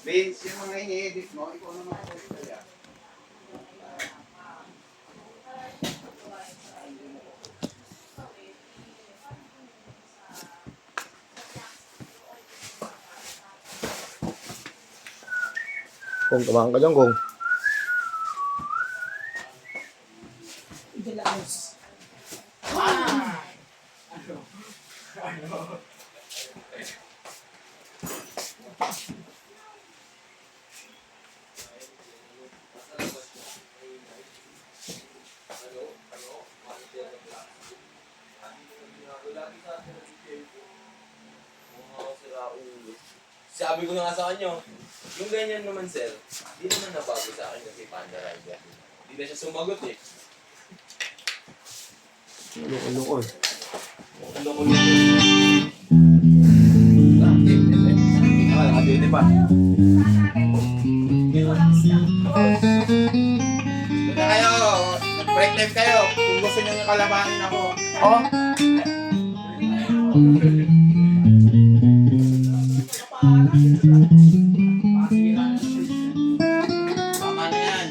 Vince, yung mga ini-edit mo, ikaw naman ako kaya. Kung kumain ka dyan, kung. Sabi ko na nga sa kanya, yung ganyan naman sir, di naman nabago sa akin kasi Panda Rider. Di na siya sumagot eh. Loko-loko eh. Loko-loko. Nakadili pa. Doon na kayo. Nag-break time kayo. Kung gusto nyo yung kalabanin ako. Oh? Tama na yan.